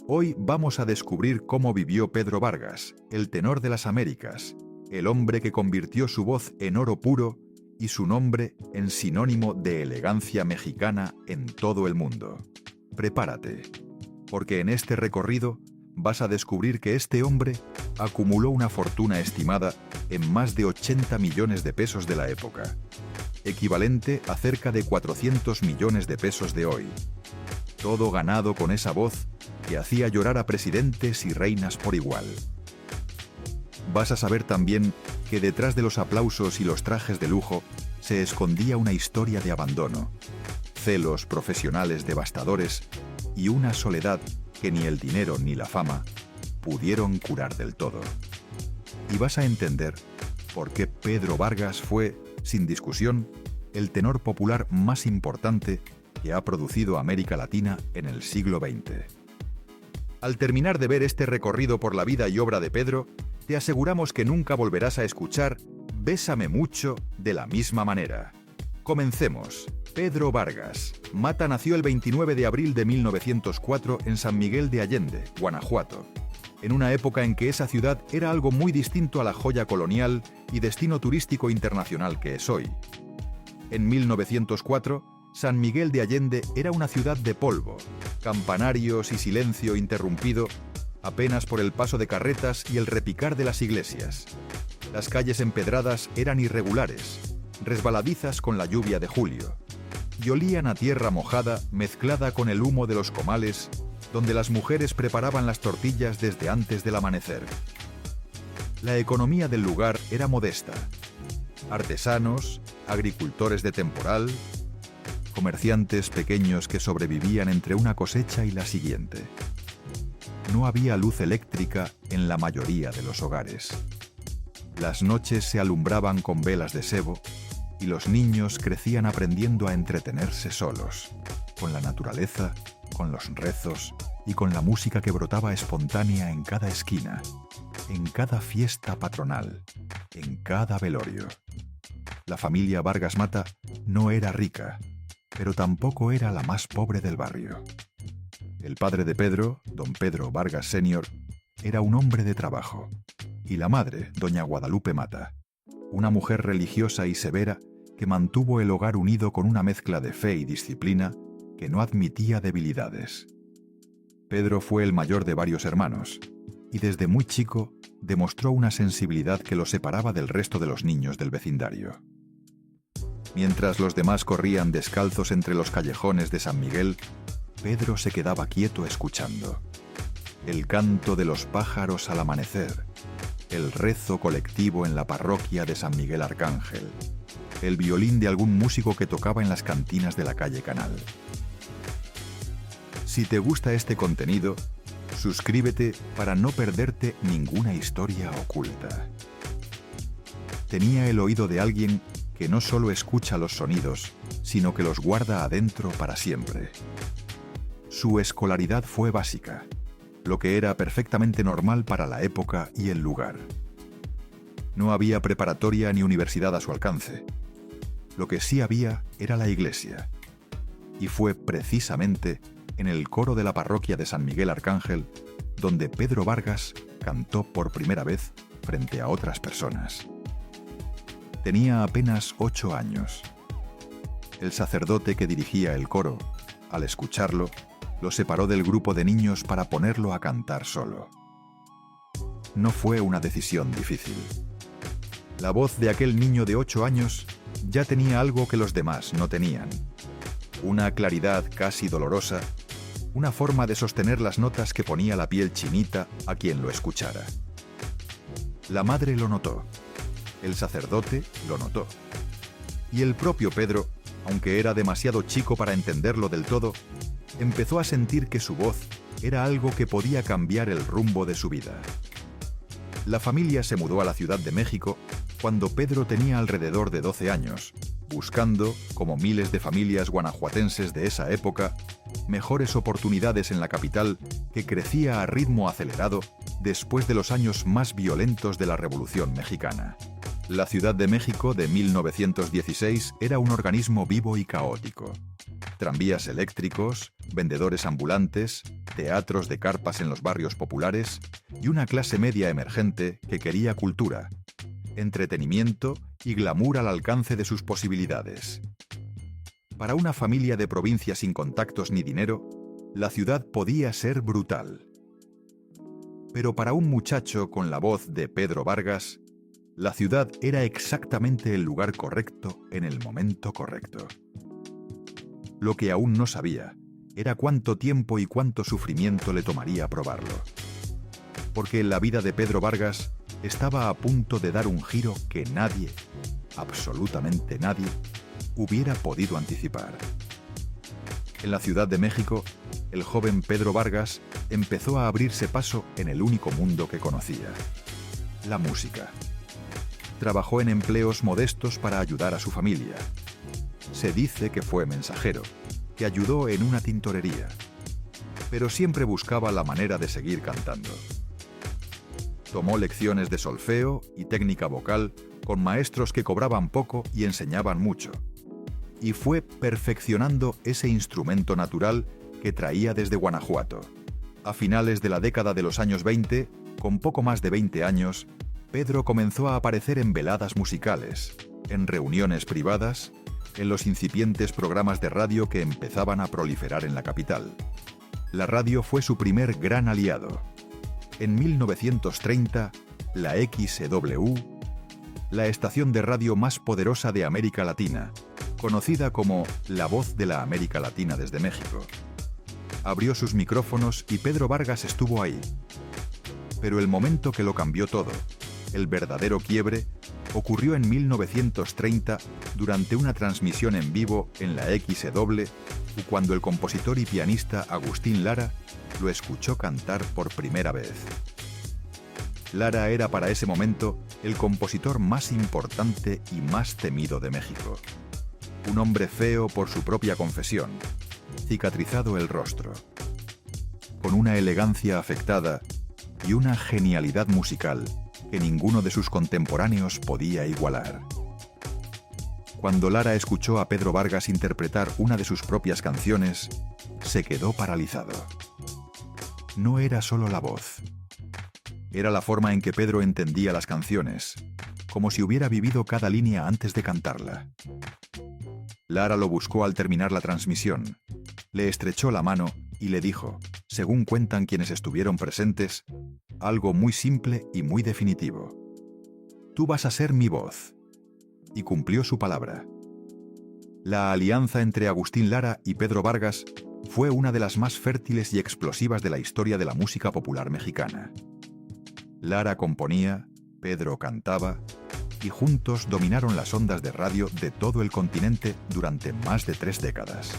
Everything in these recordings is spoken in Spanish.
Hoy vamos a descubrir cómo vivió Pedro Vargas, el tenor de las Américas, el hombre que convirtió su voz en oro puro y su nombre en sinónimo de elegancia mexicana en todo el mundo. Prepárate, porque en este recorrido vas a descubrir que este hombre acumuló una fortuna estimada en más de 80 millones de pesos de la época, equivalente a cerca de 400 millones de pesos de hoy. Todo ganado con esa voz que hacía llorar a presidentes y reinas por igual. Vas a saber también que detrás de los aplausos y los trajes de lujo se escondía una historia de abandono, celos profesionales devastadores y una soledad que ni el dinero ni la fama pudieron curar del todo. Y vas a entender por qué Pedro Vargas fue, sin discusión, el tenor popular más importante que ha producido América Latina en el siglo XX. Al terminar de ver este recorrido por la vida y obra de Pedro, te aseguramos que nunca volverás a escuchar Bésame mucho de la misma manera. Comencemos. Pedro Vargas Mata nació el 29 de abril de 1904 en San Miguel de Allende, Guanajuato, en una época en que esa ciudad era algo muy distinto a la joya colonial y destino turístico internacional que es hoy. En 1904, San Miguel de Allende era una ciudad de polvo, campanarios y silencio interrumpido apenas por el paso de carretas y el repicar de las iglesias. Las calles empedradas eran irregulares, resbaladizas con la lluvia de julio, y olían a tierra mojada mezclada con el humo de los comales, donde las mujeres preparaban las tortillas desde antes del amanecer. La economía del lugar era modesta. Artesanos, agricultores de temporal, comerciantes pequeños que sobrevivían entre una cosecha y la siguiente. No había luz eléctrica en la mayoría de los hogares. Las noches se alumbraban con velas de sebo y los niños crecían aprendiendo a entretenerse solos, con la naturaleza, con los rezos y con la música que brotaba espontánea en cada esquina, en cada fiesta patronal, en cada velorio. La familia Vargas Mata no era rica, pero tampoco era la más pobre del barrio. El padre de Pedro, don Pedro Vargas Senior, era un hombre de trabajo, y la madre, doña Guadalupe Mata, una mujer religiosa y severa que mantuvo el hogar unido con una mezcla de fe y disciplina que no admitía debilidades. Pedro fue el mayor de varios hermanos, y desde muy chico demostró una sensibilidad que lo separaba del resto de los niños del vecindario. Mientras los demás corrían descalzos entre los callejones de San Miguel, Pedro se quedaba quieto escuchando. El canto de los pájaros al amanecer, el rezo colectivo en la parroquia de San Miguel Arcángel, el violín de algún músico que tocaba en las cantinas de la calle Canal. Si te gusta este contenido, suscríbete para no perderte ninguna historia oculta. Tenía el oído de alguien que no solo escucha los sonidos, sino que los guarda adentro para siempre. Su escolaridad fue básica, lo que era perfectamente normal para la época y el lugar. No había preparatoria ni universidad a su alcance. Lo que sí había era la iglesia. Y fue precisamente en el coro de la parroquia de San Miguel Arcángel donde Pedro Vargas cantó por primera vez frente a otras personas. Tenía apenas 8 años. El sacerdote que dirigía el coro, al escucharlo, lo separó del grupo de niños para ponerlo a cantar solo. No fue una decisión difícil. La voz de aquel niño de 8 años ya tenía algo que los demás no tenían. Una claridad casi dolorosa, una forma de sostener las notas que ponía la piel chinita a quien lo escuchara. La madre lo notó. El sacerdote lo notó. Y el propio Pedro, aunque era demasiado chico para entenderlo del todo, empezó a sentir que su voz era algo que podía cambiar el rumbo de su vida. La familia se mudó a la Ciudad de México cuando Pedro tenía alrededor de 12 años, buscando, como miles de familias guanajuatenses de esa época, mejores oportunidades en la capital que crecía a ritmo acelerado después de los años más violentos de la Revolución Mexicana. La Ciudad de México de 1916 era un organismo vivo y caótico. tranvías eléctricos, vendedores ambulantes, teatros de carpas en los barrios populares y una clase media emergente que quería cultura, entretenimiento y glamour al alcance de sus posibilidades. Para una familia de provincia sin contactos ni dinero, la ciudad podía ser brutal. Pero para un muchacho con la voz de Pedro Vargas, la ciudad era exactamente el lugar correcto en el momento correcto. Lo que aún no sabía era cuánto tiempo y cuánto sufrimiento le tomaría probarlo. Porque la vida de Pedro Vargas estaba a punto de dar un giro que nadie, absolutamente nadie, hubiera podido anticipar. En la Ciudad de México, el joven Pedro Vargas empezó a abrirse paso en el único mundo que conocía: la música. Trabajó en empleos modestos para ayudar a su familia. Se dice que fue mensajero, que ayudó en una tintorería, pero siempre buscaba la manera de seguir cantando. Tomó lecciones de solfeo y técnica vocal con maestros que cobraban poco y enseñaban mucho, y fue perfeccionando ese instrumento natural que traía desde Guanajuato. A finales de la década de los años 20, con poco más de 20 años, Pedro comenzó a aparecer en veladas musicales, en reuniones privadas, en los incipientes programas de radio que empezaban a proliferar en la capital. La radio fue su primer gran aliado. En 1930, la XEW, la estación de radio más poderosa de América Latina, conocida como La Voz de la América Latina desde México, abrió sus micrófonos y Pedro Vargas estuvo ahí. Pero el momento que lo cambió todo, el verdadero quiebre, ocurrió en 1930 durante una transmisión en vivo en la XEW, cuando el compositor y pianista Agustín Lara lo escuchó cantar por primera vez. Lara era para ese momento el compositor más importante y más temido de México. Un hombre feo por su propia confesión, cicatrizado el rostro, con una elegancia afectada y una genialidad musical que ninguno de sus contemporáneos podía igualar. Cuando Lara escuchó a Pedro Vargas interpretar una de sus propias canciones, se quedó paralizado. No era solo la voz. Era la forma en que Pedro entendía las canciones, como si hubiera vivido cada línea antes de cantarla. Lara lo buscó al terminar la transmisión, le estrechó la mano y le dijo, según cuentan quienes estuvieron presentes, algo muy simple y muy definitivo: «Tú vas a ser mi voz». Y cumplió su palabra. La alianza entre Agustín Lara y Pedro Vargas fue una de las más fértiles y explosivas de la historia de la música popular mexicana. Lara componía, Pedro cantaba, y juntos dominaron las ondas de radio de todo el continente durante más de 3 décadas.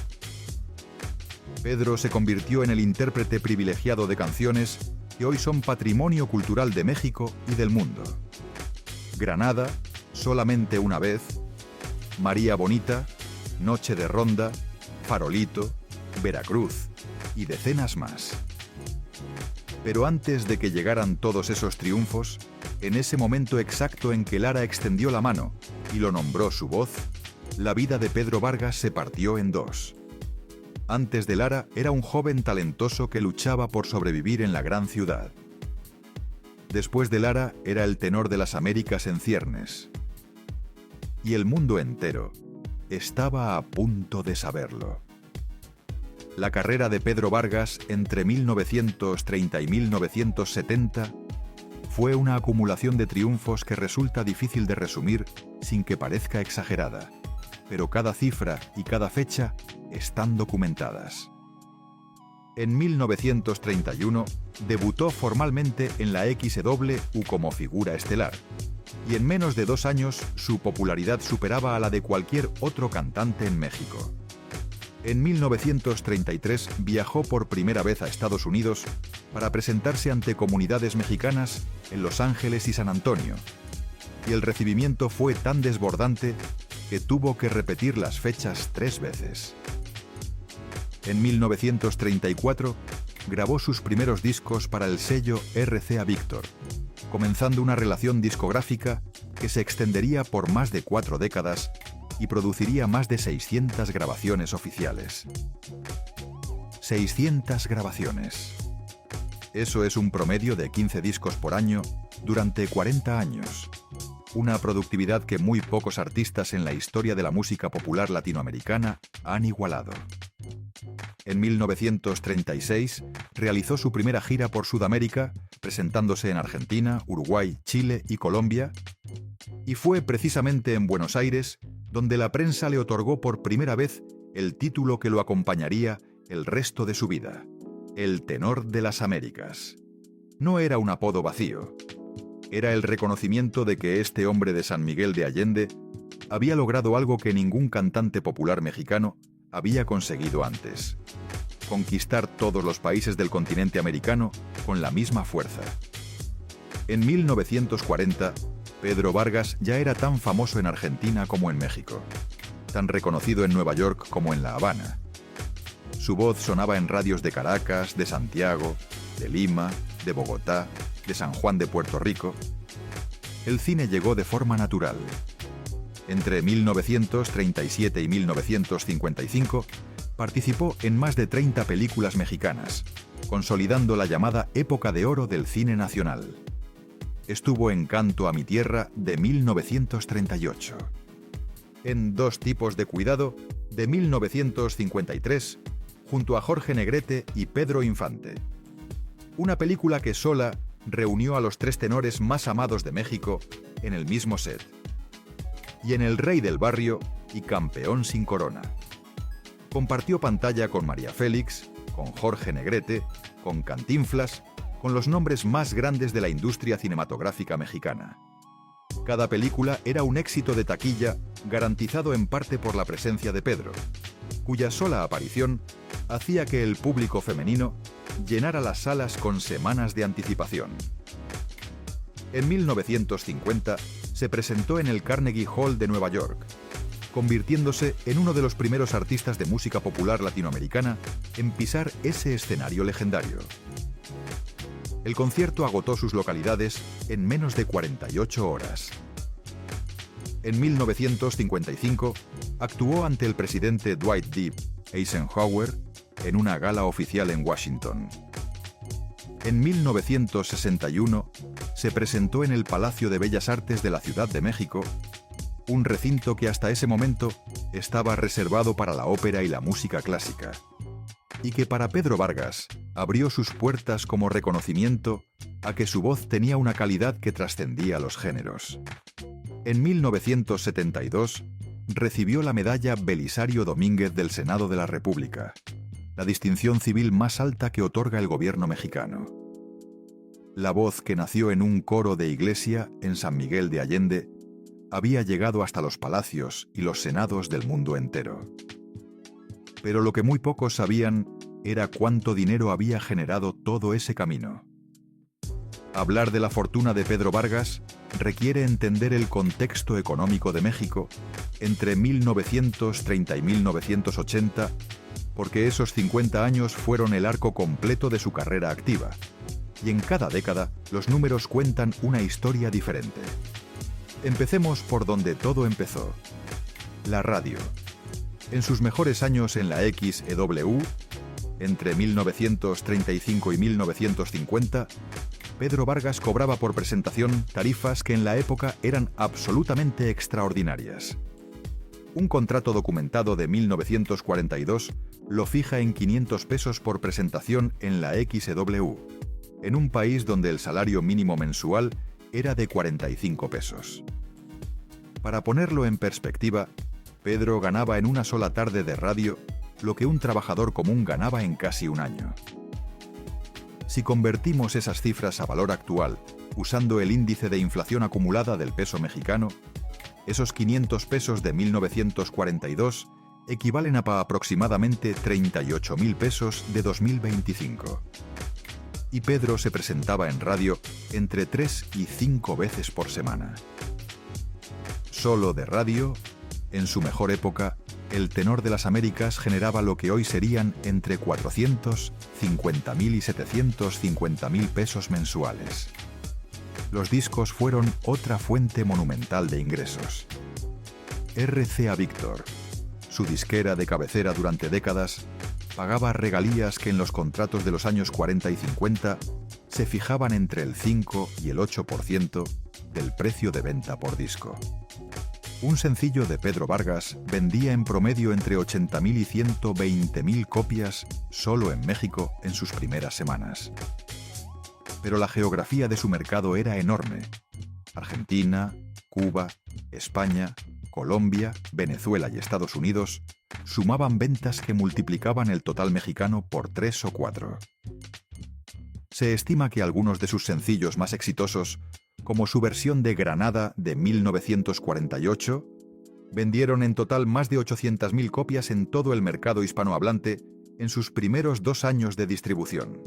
Pedro se convirtió en el intérprete privilegiado de canciones que hoy son patrimonio cultural de México y del mundo. Granada, Solamente una vez, María Bonita, Noche de Ronda, Farolito, Veracruz y decenas más. Pero antes de que llegaran todos esos triunfos, en ese momento exacto en que Lara extendió la mano y lo nombró su voz, la vida de Pedro Vargas se partió en dos. Antes de Lara era un joven talentoso que luchaba por sobrevivir en la gran ciudad. Después de Lara era el tenor de las Américas en ciernes. Y el mundo entero estaba a punto de saberlo. La carrera de Pedro Vargas entre 1930 y 1970 fue una acumulación de triunfos que resulta difícil de resumir sin que parezca exagerada, pero cada cifra y cada fecha están documentadas. En 1931 debutó formalmente en la XW como figura estelar, y en menos de 2 años su popularidad superaba a la de cualquier otro cantante en México. En 1933 viajó por primera vez a Estados Unidos para presentarse ante comunidades mexicanas en Los Ángeles y San Antonio, y el recibimiento fue tan desbordante que tuvo que repetir las fechas 3 veces. En 1934 grabó sus primeros discos para el sello RCA Víctor, comenzando una relación discográfica que se extendería por más de 4 décadas y produciría más de 600 grabaciones oficiales. 600 grabaciones. Eso es un promedio de 15 discos por año durante 40 años. Una productividad que muy pocos artistas en la historia de la música popular latinoamericana han igualado. En 1936 realizó su primera gira por Sudamérica, presentándose en Argentina, Uruguay, Chile y Colombia, y fue precisamente en Buenos Aires donde la prensa le otorgó por primera vez el título que lo acompañaría el resto de su vida: el tenor de las Américas. No era un apodo vacío. Era el reconocimiento de que este hombre de San Miguel de Allende había logrado algo que ningún cantante popular mexicano había conseguido antes: conquistar todos los países del continente americano con la misma fuerza. En 1940, Pedro Vargas ya era tan famoso en Argentina como en México, tan reconocido en Nueva York como en La Habana. Su voz sonaba en radios de Caracas, de Santiago, de Lima, de Bogotá, de San Juan de Puerto Rico. El cine llegó de forma natural. Entre 1937 y 1955, participó en más de 30 películas mexicanas, consolidando la llamada época de oro del cine nacional. Estuvo en Canto a mi tierra de 1938. En Dos tipos de cuidado de 1953, junto a Jorge Negrete y Pedro Infante. Una película que sola reunió a los tres tenores más amados de México en el mismo set. Y en El Rey del Barrio y Campeón sin corona. Compartió pantalla con María Félix, con Jorge Negrete, con Cantinflas, con los nombres más grandes de la industria cinematográfica mexicana. Cada película era un éxito de taquilla garantizado en parte por la presencia de Pedro, cuya sola aparición hacía que el público femenino llenara las salas con semanas de anticipación. En 1950 se presentó en el Carnegie Hall de Nueva York, convirtiéndose en uno de los primeros artistas de música popular latinoamericana en pisar ese escenario legendario. El concierto agotó sus localidades en menos de 48 horas. En 1955 actuó ante el presidente Dwight D. Eisenhower en una gala oficial en Washington. En 1961 se presentó en el Palacio de Bellas Artes de la Ciudad de México, un recinto que hasta ese momento estaba reservado para la ópera y la música clásica, y que para Pedro Vargas abrió sus puertas como reconocimiento a que su voz tenía una calidad que trascendía los géneros. En 1972 recibió la medalla Belisario Domínguez del Senado de la República, la distinción civil más alta que otorga el gobierno mexicano. La voz que nació en un coro de iglesia en San Miguel de Allende había llegado hasta los palacios y los senados del mundo entero. Pero lo que muy pocos sabían era cuánto dinero había generado todo ese camino. Hablar de la fortuna de Pedro Vargas requiere entender el contexto económico de México entre 1930 y 1980, porque esos 50 años fueron el arco completo de su carrera activa, y en cada década los números cuentan una historia diferente. Empecemos por donde todo empezó: la radio. En sus mejores años en la XEW, entre 1935 y 1950, Pedro Vargas cobraba por presentación tarifas que en la época eran absolutamente extraordinarias. Un contrato documentado de 1942 lo fija en 500 pesos por presentación en la XEW, en un país donde el salario mínimo mensual era de 45 pesos. Para ponerlo en perspectiva, Pedro ganaba en una sola tarde de radio lo que un trabajador común ganaba en casi un año. Si convertimos esas cifras a valor actual, usando el índice de inflación acumulada del peso mexicano, esos 500 pesos de 1942 equivalen a aproximadamente 38.000 pesos de 2025. Y Pedro se presentaba en radio entre 3 y 5 veces por semana. Solo de radio, en su mejor época, el tenor de las Américas generaba lo que hoy serían entre 450.000 y 750.000 pesos mensuales. Los discos fueron otra fuente monumental de ingresos. RCA Víctor, su disquera de cabecera durante décadas, pagaba regalías que en los contratos de los años 40 y 50 se fijaban entre el 5 y el 8% del precio de venta por disco. Un sencillo de Pedro Vargas vendía en promedio entre 80.000 y 120.000 copias solo en México en sus primeras semanas. Pero la geografía de su mercado era enorme. Argentina, Cuba, España, Colombia, Venezuela y Estados Unidos sumaban ventas que multiplicaban el total mexicano por 3 o 4. Se estima que algunos de sus sencillos más exitosos, como su versión de Granada de 1948, vendieron en total más de 800.000 copias en todo el mercado hispanohablante en sus primeros 2 años de distribución.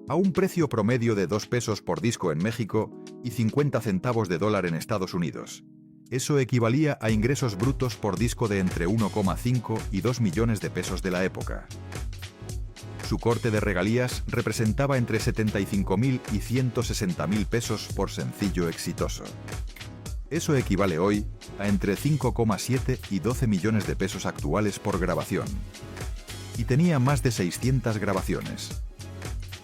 A un precio promedio de 2 pesos por disco en México y 50 centavos de dólar en Estados Unidos. Eso equivalía a ingresos brutos por disco de entre 1,5 y 2 millones de pesos de la época. Su corte de regalías representaba entre 75.000 y 160.000 pesos por sencillo exitoso. Eso equivale hoy a entre 5,7 y 12 millones de pesos actuales por grabación. Y tenía más de 600 grabaciones.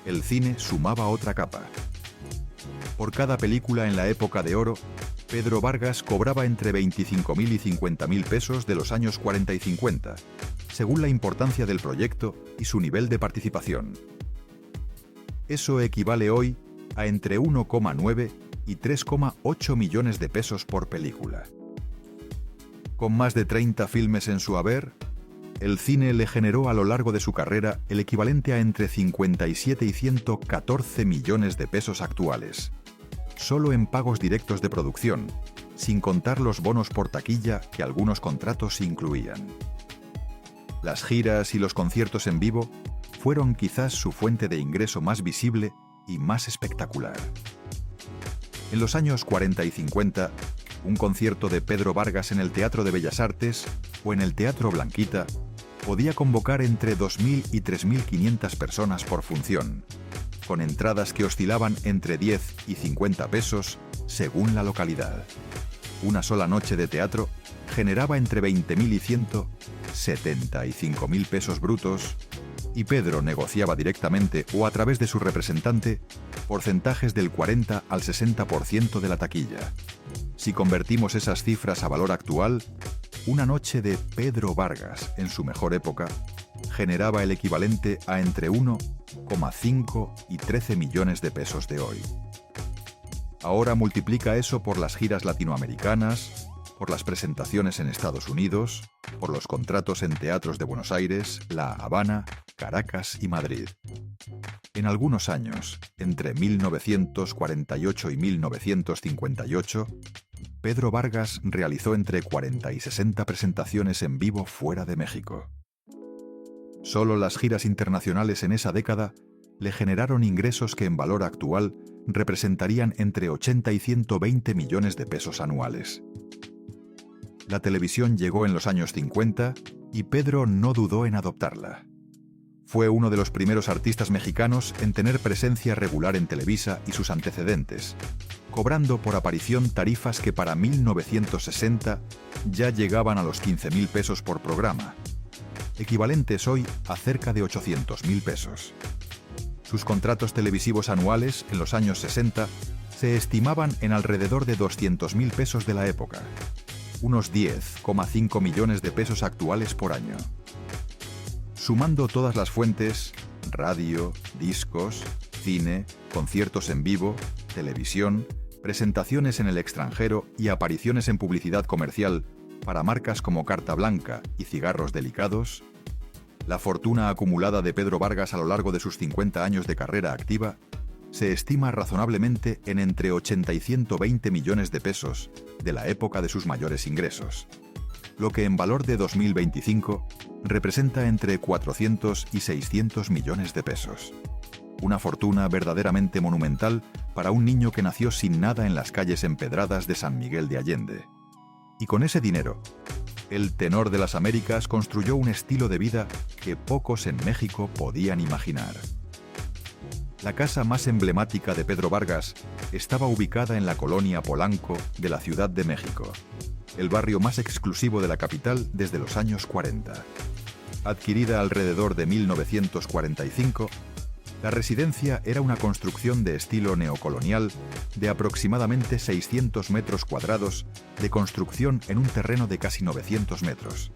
El cine sumaba otra capa. Por cada película en la época de oro, Pedro Vargas cobraba entre 25.000 y 50.000 pesos de los años 40 y 50, según la importancia del proyecto y su nivel de participación. Eso equivale hoy a entre 1,9 y 3,8 millones de pesos por película. Con más de 30 filmes en su haber, el cine le generó a lo largo de su carrera el equivalente a entre 57 y 114 millones de pesos actuales, solo en pagos directos de producción, sin contar los bonos por taquilla que algunos contratos incluían. Las giras y los conciertos en vivo fueron quizás su fuente de ingreso más visible y más espectacular. En los años 40 y 50, un concierto de Pedro Vargas en el Teatro de Bellas Artes o en el Teatro Blanquita podía convocar entre 2.000 y 3.500 personas por función, con entradas que oscilaban entre 10 y 50 pesos según la localidad. Una sola noche de teatro generaba entre 20.000 y 175.000 pesos brutos, y Pedro negociaba directamente o a través de su representante porcentajes del 40 al 60% de la taquilla. Si convertimos esas cifras a valor actual, una noche de Pedro Vargas en su mejor época generaba el equivalente a entre 1,5 y 13 millones de pesos de hoy. Ahora multiplica eso por las giras latinoamericanas, por las presentaciones en Estados Unidos, por los contratos en teatros de Buenos Aires, La Habana, Caracas y Madrid. En algunos años, entre 1948 y 1958, Pedro Vargas realizó entre 40 y 60 presentaciones en vivo fuera de México. Solo las giras internacionales en esa década le generaron ingresos que en valor actual representarían entre 80 y 120 millones de pesos anuales. La televisión llegó en los años 50 y Pedro no dudó en adoptarla. Fue uno de los primeros artistas mexicanos en tener presencia regular en Televisa y sus antecedentes, cobrando por aparición tarifas que para 1960 ya llegaban a los 15.000 pesos por programa, equivalentes hoy a cerca de 800.000 pesos. Sus contratos televisivos anuales en los años 60 se estimaban en alrededor de 200.000 pesos de la época, unos 10,5 millones de pesos actuales por año. Sumando todas las fuentes, radio, discos, cine, conciertos en vivo, televisión, presentaciones en el extranjero y apariciones en publicidad comercial para marcas como Carta Blanca y Cigarros Delicados, la fortuna acumulada de Pedro Vargas a lo largo de sus 50 años de carrera activa se estima razonablemente en entre 80 y 120 millones de pesos de la época de sus mayores ingresos, lo que en valor de 2025 representa entre 400 y 600 millones de pesos. Una fortuna verdaderamente monumental para un niño que nació sin nada en las calles empedradas de San Miguel de Allende. Y con ese dinero, el tenor de las Américas construyó un estilo de vida que pocos en México podían imaginar. La casa más emblemática de Pedro Vargas estaba ubicada en la colonia Polanco de la Ciudad de México, el barrio más exclusivo de la capital desde los años 40. Adquirida alrededor de 1945, la residencia era una construcción de estilo neocolonial de aproximadamente 600 metros cuadrados de construcción en un terreno de casi 900 metros.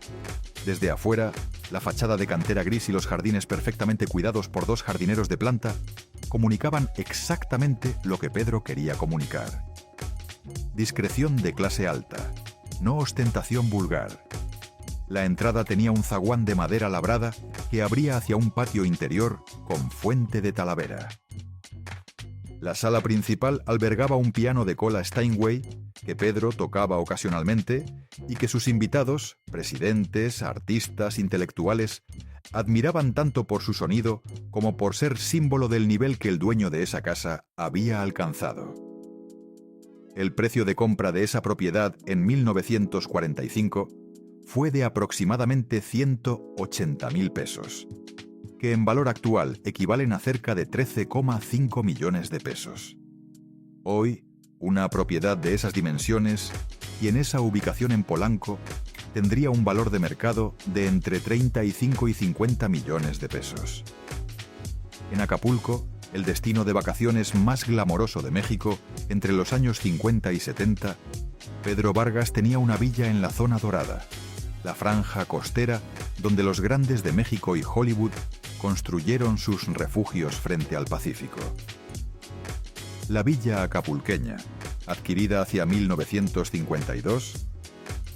Desde afuera, la fachada de cantera gris y los jardines perfectamente cuidados por dos jardineros de planta comunicaban exactamente lo que Pedro quería comunicar. Discreción de clase alta, no ostentación vulgar. La entrada tenía un zaguán de madera labrada que abría hacia un patio interior con fuente de talavera. La sala principal albergaba un piano de cola Steinway que Pedro tocaba ocasionalmente y que sus invitados, presidentes, artistas, intelectuales, admiraban tanto por su sonido como por ser símbolo del nivel que el dueño de esa casa había alcanzado. El precio de compra de esa propiedad en 1945 fue de aproximadamente 180.000 pesos, que en valor actual equivalen a cerca de 13,5 millones de pesos. Hoy, una propiedad de esas dimensiones y en esa ubicación en Polanco tendría un valor de mercado de entre 35 y 50 millones de pesos. En Acapulco, el destino de vacaciones más glamoroso de México, entre los años 50 y 70, Pedro Vargas tenía una villa en la zona dorada, la franja costera donde los grandes de México y Hollywood construyeron sus refugios frente al Pacífico. La villa acapulqueña, adquirida hacia 1952,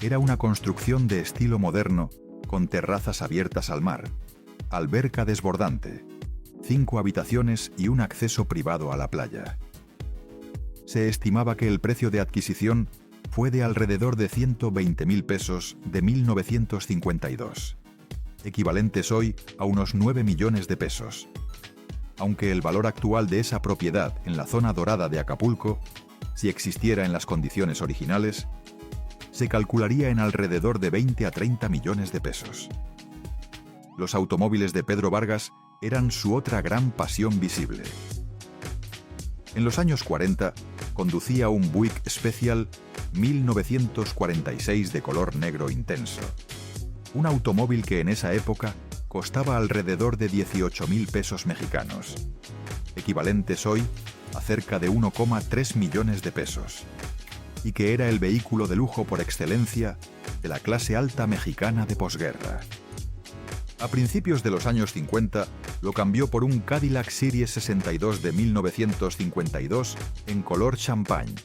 era una construcción de estilo moderno con terrazas abiertas al mar, alberca desbordante, 5 habitaciones y un acceso privado a la playa. Se estimaba que el precio de adquisición fue de alrededor de 120.000 pesos de 1952, equivalentes hoy a unos 9 millones de pesos, aunque el valor actual de esa propiedad en la zona dorada de Acapulco, si existiera en las condiciones originales, se calcularía en alrededor de 20 a 30 millones de pesos. Los automóviles de Pedro Vargas eran su otra gran pasión visible. En los años 40, conducía un Buick Special 1946 de color negro intenso, un automóvil que en esa época costaba alrededor de 18.000 pesos mexicanos, equivalentes hoy a cerca de 1,3 millones de pesos, y que era el vehículo de lujo por excelencia de la clase alta mexicana de posguerra. A principios de los años 50, lo cambió por un Cadillac Series 62 de 1952 en color champagne,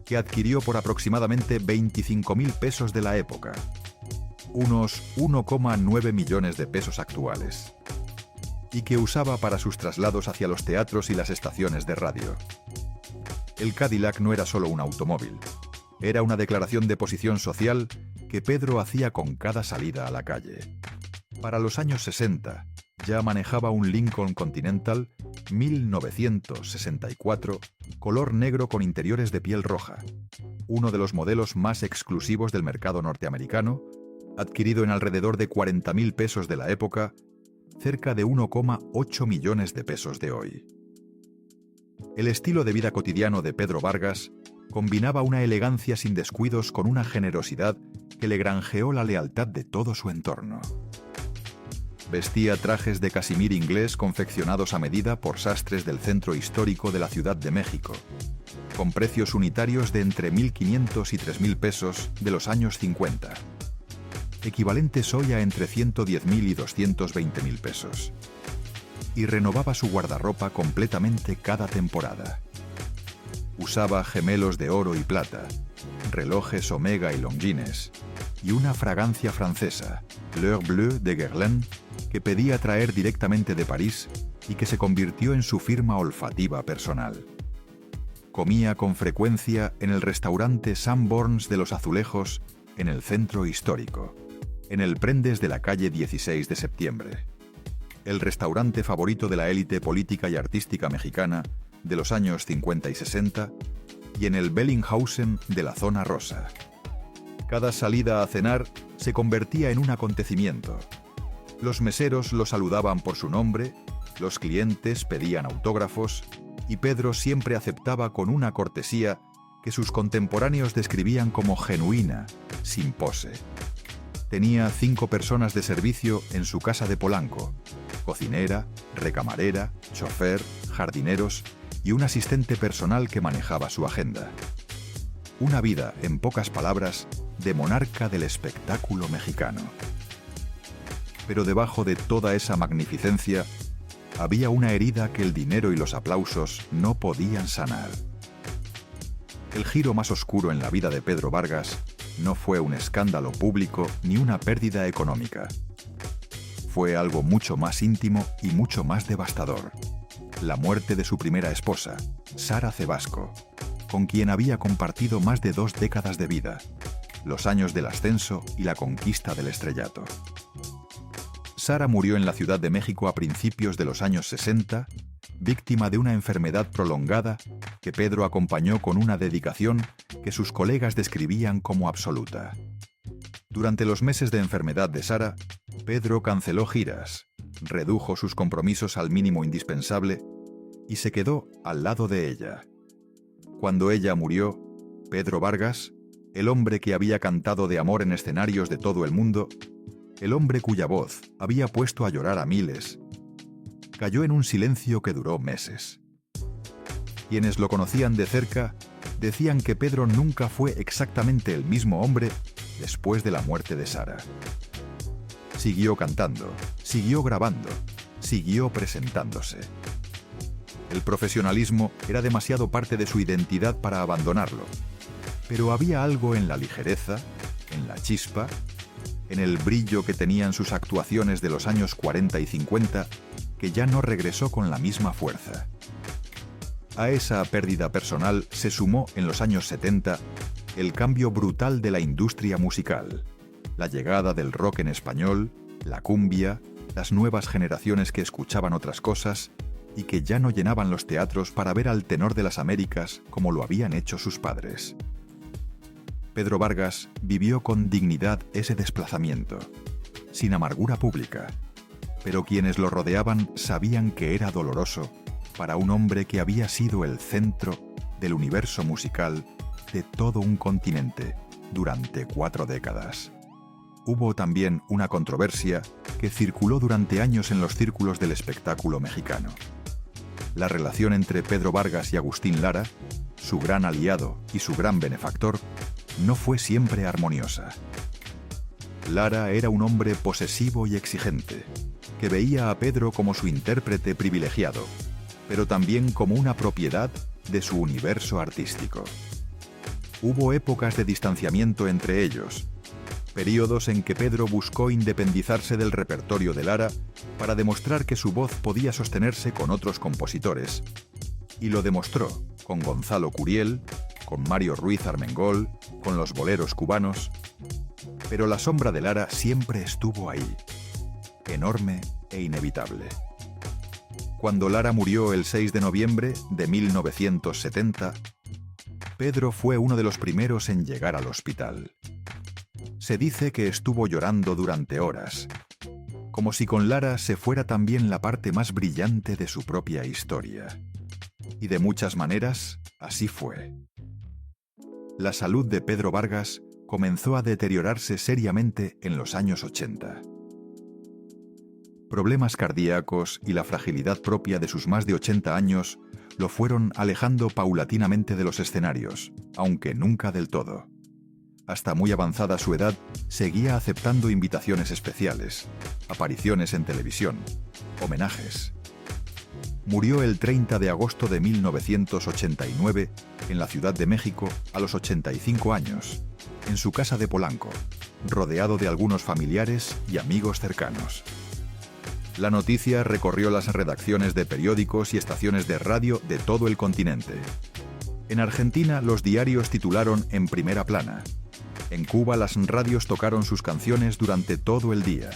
que adquirió por aproximadamente 25.000 pesos de la época, unos 1,9 millones de pesos actuales, y que usaba para sus traslados hacia los teatros y las estaciones de radio. El Cadillac no era solo un automóvil, era una declaración de posición social que Pedro hacía con cada salida a la calle. Para los años 60, ya manejaba un Lincoln Continental 1964, color negro con interiores de piel roja, uno de los modelos más exclusivos del mercado norteamericano, adquirido en alrededor de 40.000 pesos de la época, cerca de 1,8 millones de pesos de hoy. El estilo de vida cotidiano de Pedro Vargas combinaba una elegancia sin descuidos con una generosidad que le granjeó la lealtad de todo su entorno. Vestía trajes de casimir inglés confeccionados a medida por sastres del centro histórico de la Ciudad de México, con precios unitarios de entre 1.500 y 3.000 pesos de los años 50, equivalentes hoy a entre 110.000 y 220.000 pesos. Y renovaba su guardarropa completamente cada temporada. Usaba gemelos de oro y plata, relojes Omega y Longines, y una fragancia francesa, L'Heure Bleue de Guerlain, que pedía traer directamente de París y que se convirtió en su firma olfativa personal. Comía con frecuencia en el restaurante Sanborns de los Azulejos, en el centro histórico, en el Prendes de la calle 16 de septiembre, el restaurante favorito de la élite política y artística mexicana de los años 50 y 60, y en el Bellinghausen de la zona rosa. Cada salida a cenar se convertía en un acontecimiento. Los meseros lo saludaban por su nombre Los clientes pedían autógrafos y Pedro siempre aceptaba con una cortesía que sus contemporáneos describían como genuina, sin pose. Tenía 5 personas de servicio en su casa de Polanco: cocinera, recamarera, chofer, jardineros y un asistente personal que manejaba su agenda. Una vida, en pocas palabras, de monarca del espectáculo mexicano. Pero debajo de toda esa magnificencia había una herida que el dinero y los aplausos no podían sanar. El giro más oscuro en la vida de Pedro Vargas no fue un escándalo público ni una pérdida económica. Fue algo mucho más íntimo y mucho más devastador: la muerte de su primera esposa, Sara Cebasco, con quien había compartido más de 2 décadas de vida, los años del ascenso y la conquista del estrellato. Sara murió en la Ciudad de México a principios de los años 60, víctima de una enfermedad prolongada que Pedro acompañó con una dedicación que sus colegas describían como absoluta. Durante los meses de enfermedad de Sara, Pedro canceló giras, redujo sus compromisos al mínimo indispensable y se quedó al lado de ella. Cuando ella murió, Pedro Vargas, el hombre que había cantado de amor en escenarios de todo el mundo, el hombre cuya voz había puesto a llorar a miles, cayó en un silencio que duró meses. Quienes lo conocían de cerca decían que Pedro nunca fue exactamente el mismo hombre después de la muerte de Sara. Siguió cantando, siguió grabando, siguió presentándose. El profesionalismo era demasiado parte de su identidad para abandonarlo, pero había algo en la ligereza, en la chispa, en el brillo que tenían sus actuaciones de los años 40 y 50, que ya no regresó con la misma fuerza. A esa pérdida personal se sumó en los años 70 el cambio brutal de la industria musical, la llegada del rock en español, la cumbia, las nuevas generaciones que escuchaban otras cosas y que ya no llenaban los teatros para ver al tenor de las Américas como lo habían hecho sus padres. Pedro Vargas vivió con dignidad ese desplazamiento, sin amargura pública, pero quienes lo rodeaban sabían que era doloroso para un hombre que había sido el centro del universo musical de todo un continente durante 4 décadas. Hubo también una controversia que circuló durante años en los círculos del espectáculo mexicano. La relación entre Pedro Vargas y Agustín Lara, su gran aliado y su gran benefactor, no fue siempre armoniosa. Lara era un hombre posesivo y exigente, que veía a Pedro como su intérprete privilegiado, pero también como una propiedad de su universo artístico. Hubo épocas de distanciamiento entre ellos, períodos en que Pedro buscó independizarse del repertorio de Lara para demostrar que su voz podía sostenerse con otros compositores, y lo demostró con Gonzalo Curiel, con Mario Ruiz Armengol, con los boleros cubanos, pero la sombra de Lara siempre estuvo ahí, enorme e inevitable. Cuando Lara murió el 6 de noviembre de 1970, Pedro fue uno de los primeros en llegar al hospital. Se dice que estuvo llorando durante horas, como si con Lara se fuera también la parte más brillante de su propia historia. Y de muchas maneras, así fue. La salud de Pedro Vargas comenzó a deteriorarse seriamente en los años 80. Problemas cardíacos y la fragilidad propia de sus más de 80 años lo fueron alejando paulatinamente de los escenarios, aunque nunca del todo. Hasta muy avanzada su edad, seguía aceptando invitaciones especiales, apariciones en televisión, homenajes. Murió el 30 de agosto de 1989 en la Ciudad de México a los 85 años, en su casa de Polanco, rodeado de algunos familiares y amigos cercanos. La noticia recorrió las redacciones de periódicos y estaciones de radio de todo el continente. En Argentina, los diarios titularon en primera plana. En Cuba, las radios tocaron sus canciones durante todo el día.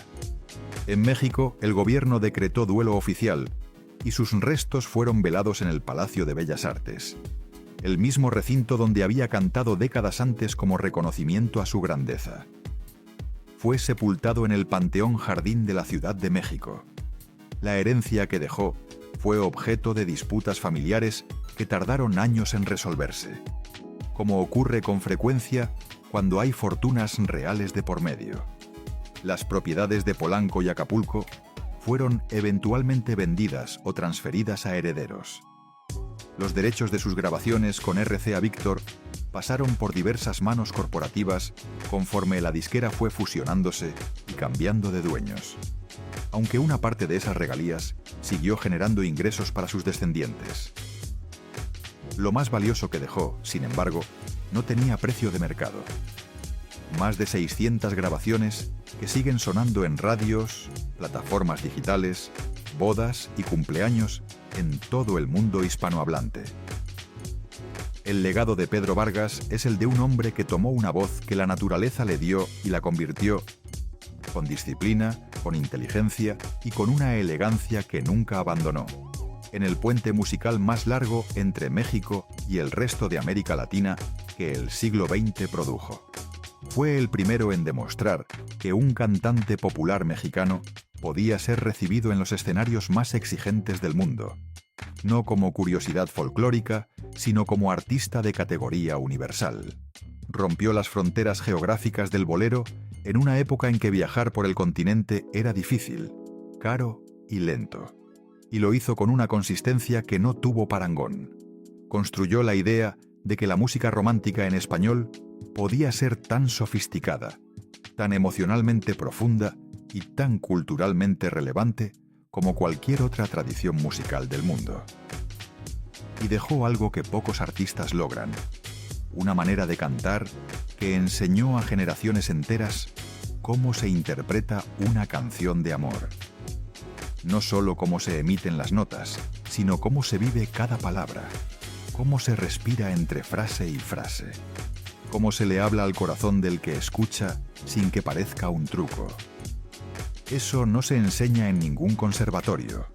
En México, el gobierno decretó duelo oficial y sus restos fueron velados en el Palacio de Bellas Artes, el mismo recinto donde había cantado décadas antes como reconocimiento a su grandeza. Fue sepultado en el Panteón Jardín de la Ciudad de México. La herencia que dejó fue objeto de disputas familiares que tardaron años en resolverse, como ocurre con frecuencia cuando hay fortunas reales de por medio. Las propiedades de Polanco y Acapulco fueron eventualmente vendidas o transferidas a herederos. Los derechos de sus grabaciones con RCA Víctor pasaron por diversas manos corporativas conforme la disquera fue fusionándose y cambiando de dueños, aunque una parte de esas regalías siguió generando ingresos para sus descendientes. Lo más valioso que dejó, sin embargo, no tenía precio de mercado. Más de 600 grabaciones que siguen sonando en radios, plataformas digitales, bodas y cumpleaños en todo el mundo hispanohablante. El legado de Pedro Vargas es el de un hombre que tomó una voz que la naturaleza le dio y la convirtió, con disciplina, con inteligencia y con una elegancia que nunca abandonó, en el puente musical más largo entre México y el resto de América Latina que el siglo XX produjo. Fue el primero en demostrar que un cantante popular mexicano podía ser recibido en los escenarios más exigentes del mundo, no como curiosidad folclórica, sino como artista de categoría universal. Rompió las fronteras geográficas del bolero en una época en que viajar por el continente era difícil, caro y lento, y lo hizo con una consistencia que no tuvo parangón. Construyó la idea de que la música romántica en español podía ser tan sofisticada, tan emocionalmente profunda y tan culturalmente relevante como cualquier otra tradición musical del mundo. Y dejó algo que pocos artistas logran, una manera de cantar que enseñó a generaciones enteras cómo se interpreta una canción de amor. No solo cómo se emiten las notas, sino cómo se vive cada palabra, cómo se respira entre frase y frase, cómo se le habla al corazón del que escucha sin que parezca un truco. Eso no se enseña en ningún conservatorio.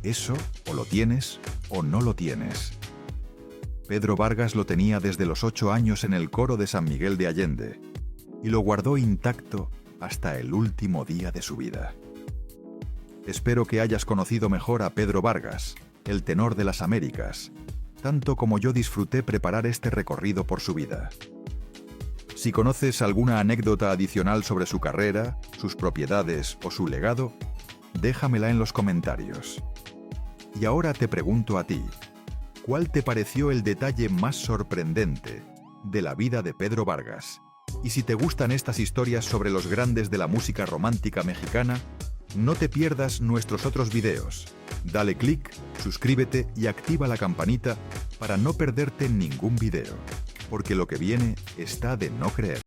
Eso o lo tienes o no lo tienes. Pedro Vargas lo tenía desde los 8 años en el coro de San Miguel de Allende y lo guardó intacto hasta el último día de su vida. Espero que hayas conocido mejor a Pedro Vargas, el tenor de las Américas, tanto como yo disfruté preparar este recorrido por su vida. Si conoces alguna anécdota adicional sobre su carrera, sus propiedades o su legado, déjamela en los comentarios. Y ahora te pregunto a ti, ¿cuál te pareció el detalle más sorprendente de la vida de Pedro Vargas? Y si te gustan estas historias sobre los grandes de la música romántica mexicana, no te pierdas nuestros otros videos. Dale click, suscríbete y activa la campanita para no perderte ningún video, porque lo que viene está de no creer.